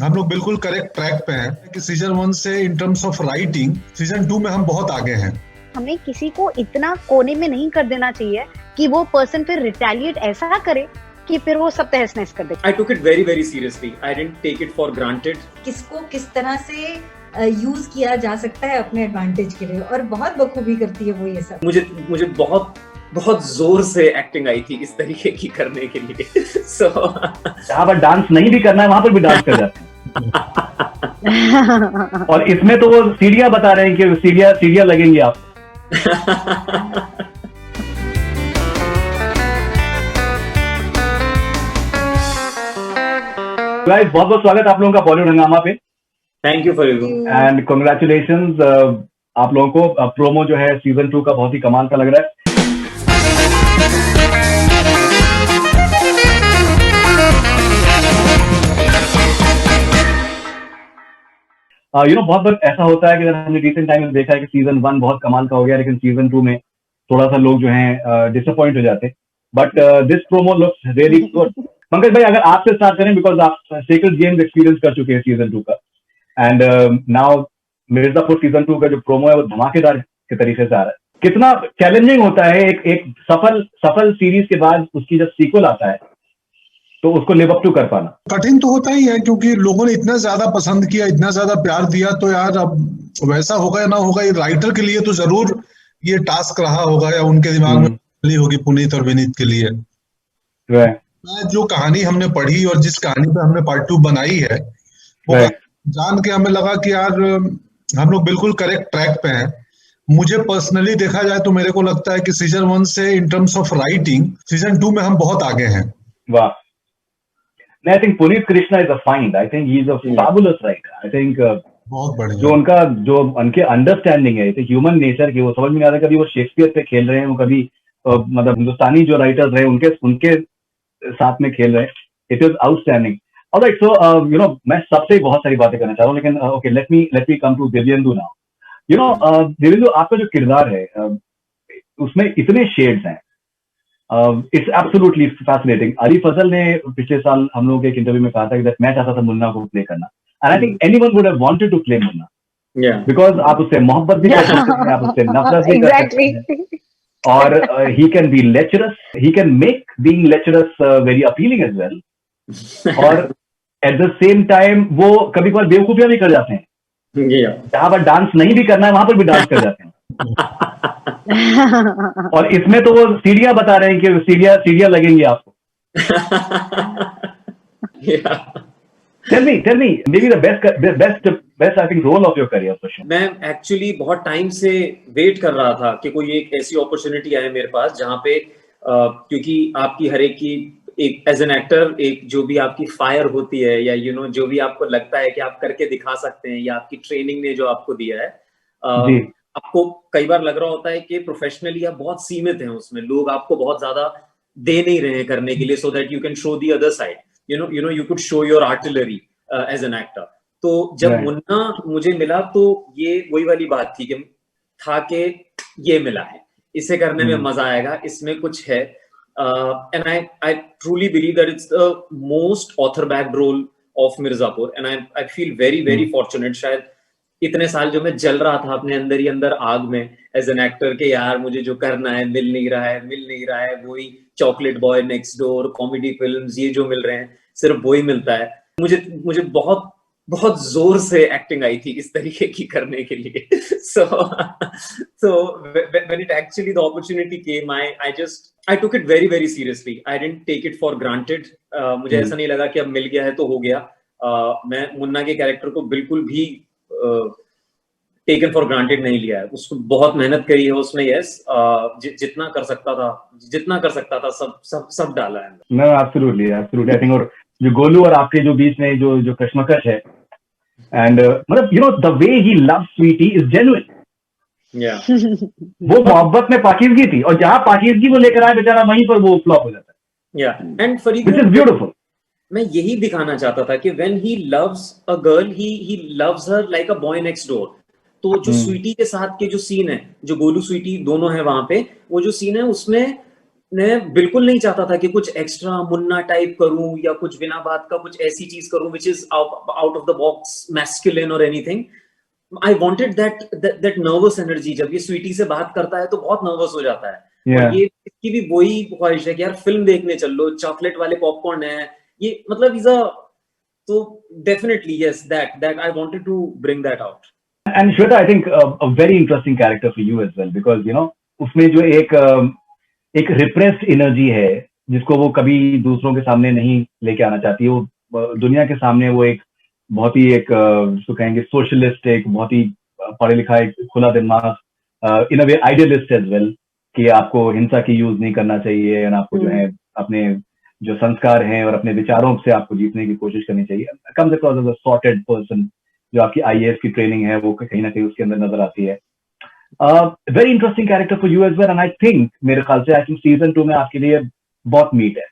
हम लोग बिल्कुल करेक्ट ट्रैक पे हैं कि सीजन 1 से in terms of writing season 2 में हम बहुत आगे हैं। हमें किसी को इतना कोने में नहीं कर देना चाहिए कि वो पर्सन फिर रिटेलिएट ऐसा करे कि फिर वो सब तहस नहस कर दे। I took it very very seriously. I didn't take it for granted. किसको किस तरह से यूज किया जा सकता है अपने एडवांटेज के लिए, और बहुत बखूबी करती है वो ये सब। मुझे बहुत बहुत जोर से एक्टिंग आई थी इस तरीके की करने के लिए। So जहाँ पर डांस नहीं भी करना है वहां पर भी डांस कर जाते हैं। और इसमें तो वो सीढ़ियां बता रहे हैं कि सीढ़ियां लगेंगी आप। गाइस, बहुत बहुत स्वागत आप लोगों का बॉलीवुड हंगामा पे। Thank you for you and congratulations आप लोगों को। प्रोमो जो है सीजन 2 का बहुत ही कमाल का लग रहा है। बहुत बार ऐसा होता है कि हमने रिसेंट टाइम में देखा है कि सीजन 1 बहुत कमाल का हो गया, लेकिन सीजन 2 में थोड़ा सा लोग जो हैं डिसअपॉइंट हो जाते। But this promo looks really good. Pankaj भाई, अगर आपसे स्टार्ट करें, बिकॉज आप सेक्रेड गेम्स एक्सपीरियंस कर चुके हैं सीजन 2 का, एंड नाउ मिर्जापुर सीजन 2 का जो प्रोमो है वो धमाकेदार के तरीके से आ रहा है। कितना चैलेंजिंग होता है एक सफल सीरीज के बाद उसकी जब सीक्वल आता है तो उसको लिव अप टू कर पाना। कठिन तो होता ही है, क्योंकि लोगों ने इतना ज्यादा पसंद किया, इतना ज्यादा प्यार दिया, तो यार अब वैसा होगा या ना होगा, ये राइटर के लिए तो जरूर ये टास्क रहा होगा, या उनके दिमाग में होगी पुनीत और विनीत के लिए। जो कहानी हमने पढ़ी और जिस कहानी पे हमने पार्ट 2 बनाई है, वो जान के हमें लगा कि यार हम लोग बिल्कुल करेक्ट ट्रैक पे हैं। मुझे पर्सनली देखा जाए तो मेरे को लगता है कि सीजन 1 से in terms of writing season 2 में हम बहुत आगे हैं। वाह। I think Puneet Krishna is a find. I think he is a fabulous writer. I think बहुत बढ़िया जो उनके अंडरस्टैंडिंग है ह्यूमन नेचर की, वो समझ में आता है। कभी वो शेक्सपियर पे खेल रहे हैं, वो कभी मतलब हिंदुस्तानी जो राइटर्स रहे उनके साथ में खेल रहे हैं। It is outstanding. ऑलराइट, सो मैं सबसे बहुत सारी बातें करना चाह रहा हूँ, लेकिन okay, let me come to Divyendu now. Divyendu, आपका जो किरदार है उसमें इतने शेड्स हैं। It's absolutely fascinating. Ali Fazal ने पिछले साल हम लोगों के एक इंटरव्यू में कहा था कि मैं चाहता था मुन्ना को प्ले करना, and I think anyone would have wanted to play Munna, because आप उससे मोहब्बत भी कर सकते हैं, आप उससे नफरत भी कर सकते हैं, और he can be lecherous, he can make being lecherous very appealing as well, और एट द सेम टाइम वो कभी कभार बेवकूफियां भी कर जाते हैं। जहां पर डांस नहीं भी करना है वहां पर भी डांस कर जाते हैं। और इसमें तो वो सीढ़ियां बता रहे हैं कि सीढ़ियां लगेंगी आपको। Tell me, maybe the best I think role of your career for sure. मैं एक्चुअली बहुत टाइम से वेट कर रहा था कि कोई एक ऐसी अपॉर्चुनिटी आए मेरे पास जहाँ पे क्योंकि आपकी हर एक की एक एज एन एक्टर एक जो भी आपकी फायर होती है, या जो भी आपको लगता है कि आप करके दिखा सकते हैं, या आपकी ट्रेनिंग ने जो आपको दिया है, आपको कई बार लग रहा होता है कि प्रोफेशनली आप बहुत सीमित हैं उसमें, लोग आपको बहुत ज्यादा दे नहीं रहे हैं करने के लिए, so that you can show the other side, you could show your artillery as an actor. तो जब मुन्ना मुझे मिला तो ये वही वाली बात थी कि ये मिला है, इसे करने में मजा आएगा, इसमें कुछ है। And I truly believe that it's the most author backed role of Mirzapur, and I feel very very fortunate. शायद इतने साल जो मैं जल रहा था अपने अंदर ही अंदर आग में एज एन एक्टर के, यार मुझे जो करना है मिल नहीं रहा है, वही chocolate boy next door, comedy films, ये जो मिल रहे हैं सिर्फ वही मिलता है। मुझे बहुत बहुत जोर से एक्टिंग आई थी इस तरीके की करने के लिए। so when it actually the opportunity came, I took it very very seriously. I didn't take it for granted. मुझे ऐसा नहीं लगा कि अब मिल गया है तो हो गया। मैं मुन्ना के कैरेक्टर को बिल्कुल भी टेकन फॉर ग्रांटेड नहीं लिया है, उसको बहुत मेहनत करी है उसमें। यस, जितना कर सकता था सब डाला है। No, absolutely I think, और जो गोलू और आपके जो बीच में जो कश्मकश है, एंड मतलब the way he loves Sweetie is genuine. वो मोहब्बत में पाकीज़गी थी, और जहां पाकीज़गी वो लेकर आए बेचारा वहीं पर वो फ्लॉप हो जाता है। And Farid, which is beautiful. मैं यही दिखाना चाहता था कि when he loves a girl, he loves her like a boy next door. तो जो स्वीटी के साथ के जो सीन है, जो गोलू स्वीटी दोनों है वहां पे, वो जो सीन है उसमें मैं बिल्कुल नहीं चाहता था कि कुछ एक्स्ट्रा मुन्ना टाइप करूं या कुछ बिना बात का कुछ ऐसी चीज करूं which is out of the box masculine और anything. I wanted that nervous energy. जब ये स्वीटी से बात करता है तो बहुत नर्वस हो जाता है। Yeah. और ये इसकी भी वही ख्वाहिश है कि यार फिल्म देखने चल लो, चॉकलेट वाले पॉपकॉर्न है ये, मतलब इज अ, तो definitely yes, that I wanted to bring that out. And Shweta, I think a very interesting character for you as well, because you know उसमें जो एक रिप्रेस्ड एनर्जी है जिसको वो कभी दूसरों के सामने नहीं लेके आना चाहती है, वो दुनिया के सामने वो एक बहुत ही एक जिसको कहेंगे सोशलिस्ट, एक बहुत ही पढ़ा लिखा, एक खुला दिमाग, इन अ वे आइडियलिस्ट एज वेल, कि आपको हिंसा की यूज नहीं करना चाहिए और आपको जो है अपने जो संस्कार हैं और अपने विचारों से आपको जीतने की कोशिश करनी चाहिए। Comes across as a sorted person, जो आपकी आईएएस की ट्रेनिंग है वो कहीं ना कहीं उसके अंदर नजर आती है। Very interesting character for you as well, and I think मेरे ख्याल से आई थिंक सीजन 2 में आपके लिए बहुत मीट है,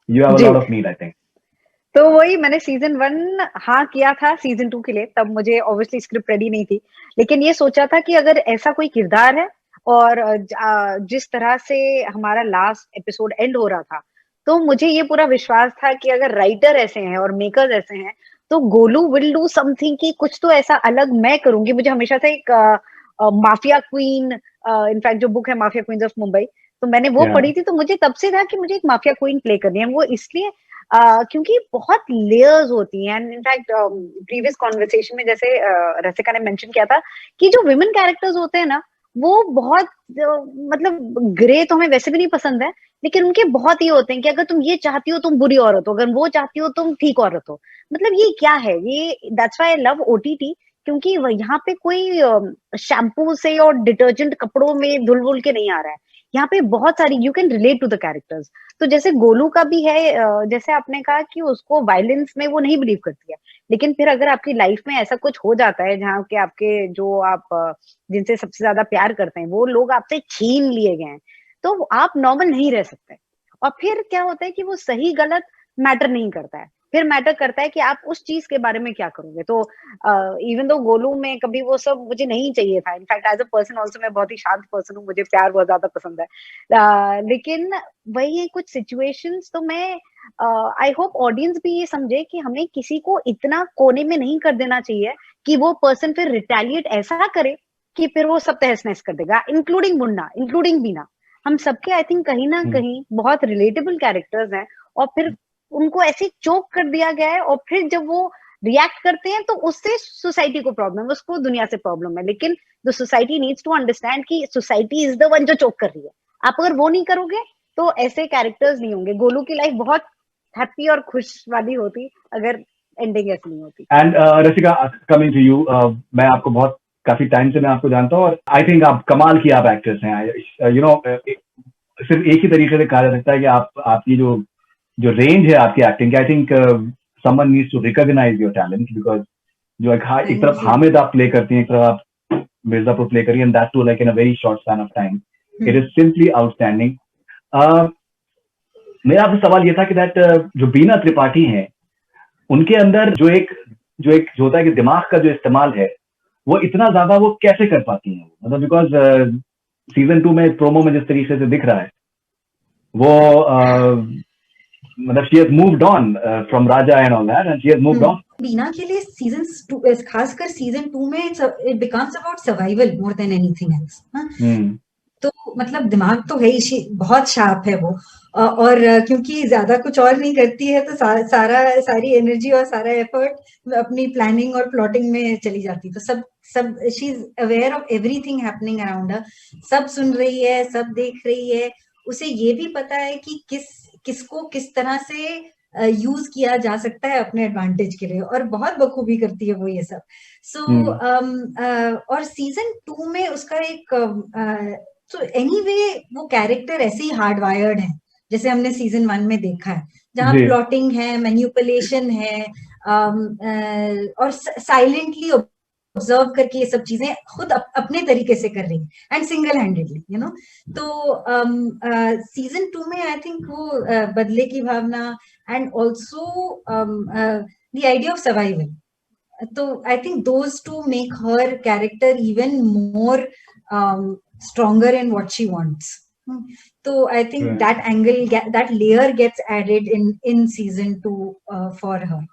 you have a lot of meat I think. तो वही मैंने सीजन 1 हाँ किया था सीजन 2 के लिए, तब मुझे ऑब्वियसली स्क्रिप्ट रेडी नहीं थी, लेकिन ये सोचा था कि अगर ऐसा कोई किरदार है और जिस तरह से हमारा लास्ट एपिसोड एंड हो रहा था, तो मुझे ये पूरा विश्वास था कि अगर राइटर ऐसे हैं और मेकर्स ऐसे हैं तो गोलू विल डू समथिंग, कि कुछ तो ऐसा अलग मैं करूंगी। मुझे हमेशा से एक माफिया क्वीन, इनफैक्ट जो बुक है माफिया क्वींस ऑफ मुंबई, तो मैंने वो पढ़ी थी, तो मुझे तब से था कि मुझे एक माफिया क्वीन प्ले करनी है। वो इसलिए क्योंकि बहुत लेयर्स होती हैं, एंड इनफैक्ट प्रीवियस कॉन्वर्सेशन में जैसे रसिका ने मेंशन किया था कि जो विमेन कैरेक्टर्स होते हैं ना, वो बहुत मतलब ग्रे तो हमें वैसे भी नहीं पसंद है, लेकिन उनके बहुत ये होते हैं कि अगर तुम ये चाहती हो तुम बुरी औरत हो, अगर वो चाहती हो तुम ठीक औरत हो। मतलब ये क्या है, ये that's why I love OTT, क्योंकि यहाँ पे कोई शैम्पू से और डिटर्जेंट कपड़ों में धुल वुल के नहीं आ रहा है। यहाँ पे बहुत सारी you can relate to the characters. तो जैसे गोलू का भी है, जैसे आपने कहा कि उसको वायलेंस में वो नहीं बिलीव करती है, लेकिन फिर अगर आपकी लाइफ में ऐसा कुछ हो जाता है जहाँ के आपके जो आप जिनसे सबसे ज्यादा प्यार करते हैं वो लोग आपसे छीन लिए गए हैं, तो आप नॉर्मल नहीं रह सकते। और फिर क्या होता है कि वो सही गलत मैटर नहीं करता है, फिर मैटर करता है कि आप उस चीज के बारे में क्या करोगे। तो इवन दो गोलू में कभी वो सब मुझे नहीं चाहिए था, in fact as a person also मैं बहुत ही शांत पर्सन हूँ, मुझे प्यार बहुत ज्यादा पसंद है। लेकिन वही है कुछ सिचुएशंस, तो मैं आई होप ऑडियंस भी ये समझे कि हमें किसी को इतना कोने में नहीं कर देना चाहिए कि वो पर्सन फिर रिटेलिएट ऐसा करे कि फिर वो सब तहस नहस कर देगा, इंक्लूडिंग मुन्ना, इंक्लूडिंग बीना। हम सबके आई थिंक कहीं ना कहीं बहुत रिलेटेबल कैरेक्टर्स हैं, और फिर उनको ऐसे चोक कर दिया गया है, और फिर जब वो रिएक्ट करते हैं तो उससे सोसाइटी को प्रॉब्लम है, उसको दुनिया से प्रॉब्लम है। लेकिन the society needs to understand कि सोसाइटी इज द वन जो चोक कर रही है। आप अगर वो नहीं करोगे तो ऐसे कैरेक्टर्स नहीं होंगे। गोलू की लाइफ बहुत हैप्पी और खुश वाली होती अगर एंडिंग ऐसी नहीं होती। And Rasika, coming to you, मैं आपको बहुत काफी टाइम से मैं आपको जानता हूँ और आई थिंक आप कमाल की आप एक्टर्स हैं। यू नो सिर्फ एक ही तरीके से कहा जा सकता है कि आपकी जो रेंज है आपकी एक्टिंग की, I think someone needs to recognise your talent, because जो एक तरफ हामिद आप प्ले करती हैं, एक तरफ आप मिर्जापुर प्ले करिए, and that too like in a very short span of time. It is simply outstanding. मेरा आपसे सवाल ये था कि दैट जो बीना त्रिपाठी हैं उनके अंदर जो होता है कि दिमाग का जो इस्तेमाल है वो इतना ज्यादा वो कैसे कर पाती हैं? मतलब बिकॉज सीजन 2 में प्रोमो में जिस तरीके से दिख रहा है वो मतलब she has moved on from Raja and all that, and she has moved on. बीना के लिए सीजन 2, खासकर सीजन 2 में it becomes about survival more than anything else. तो मतलब दिमाग तो है ही, बहुत शार्प है वो, और क्योंकि ज्यादा कुछ और नहीं करती है तो सारी एनर्जी और सारा एफर्ट अपनी प्लानिंग और प्लॉटिंग में चली जाती। तो सब she is aware of everything happening around her, सब सुन रही है, सब देख रही है। उसे ये भी पता है कि किसको किस तरह से यूज किया जा सकता है अपने एडवांटेज के लिए, और बहुत बखूबी करती है वो ये सब। और सीजन 2 में उसका एक तो एनीवे वो कैरेक्टर ऐसे ही हार्ड वायर्ड है जैसे हमने सीजन 1 में देखा है, जहाँ प्लॉटिंग है, मैन्युपुलेशन है, और साइलेंटली ऑब्जर्व करके ये सब चीजें खुद अपने तरीके से कर रही है, and single handedly, you know. तो सीजन 2 में आई थिंक वो बदले की भावना and also the idea of survival, तो I think those to make her character even more stronger in what she wants. तो I think that angle, that layer gets added in season 2 for her.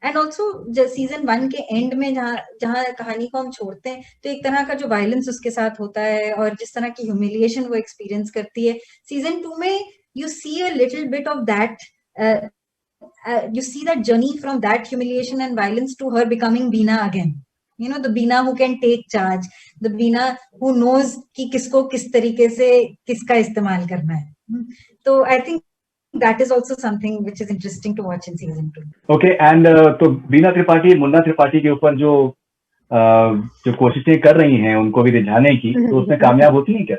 And also season 1 के and में जहाँ कहानी को हम छोड़ते हैं, तो एक तरह का जो वायलेंस उसके साथ होता है और जिस तरह की ह्यूमिलिएशन वो एक्सपीरियंस करती है, सीजन 2 में you see a little bit of that, you see that journey from that humiliation and violence to her becoming Beena again. You know, the Beena who can take charge, the Beena who knows कि किसको किस तरीके से किसका इस्तेमाल करना है. तो I think that is also something which is interesting to watch in season 2. Okay, and तो बीना त्रिपाठी, मुन्ना त्रिपाठी के ऊपर जो कोशिशें कर रही हैं उनको भी रिझाने की, तो उसमें कामयाब होती हैं क्या?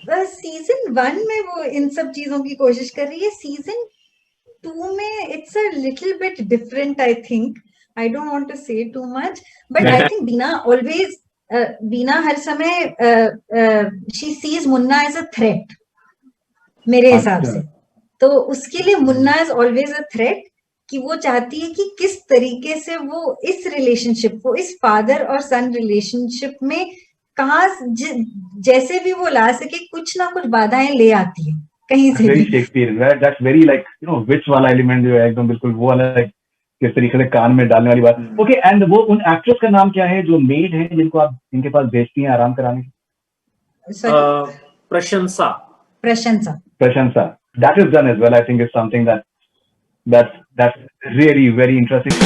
बस सीजन 1 में वो इन सब चीजों की कोशिश कर रही है. सीजन 2 में it's a little bit different, I think. I don't want to say too much, but I think Beena हर समय she sees Munna as a threat, मेरे हिसाब से. तो उसके लिए Munna is always a threat, कि वो चाहती है कि किस तरीके से वो इस रिलेशनशिप को, इस फादर और सन रिलेशनशिप में कहाँ जैसे भी वो ला सके, कुछ ना कुछ बाधाएं ले आती है कहीं से भी. शेक्सपियर, that's very like विच वाला एलिमेंट जो है एकदम बिल्कुल वो वाला, किस तरीके से कान में डालने वाली बात. ओके, एंड वो उन एक्ट्रेस का नाम क्या है जो मेड है जिनको आप इनके पास भेजती हैं आराम कराने की? प्रशंसा. That is done as well. I think it's something that's really very interesting.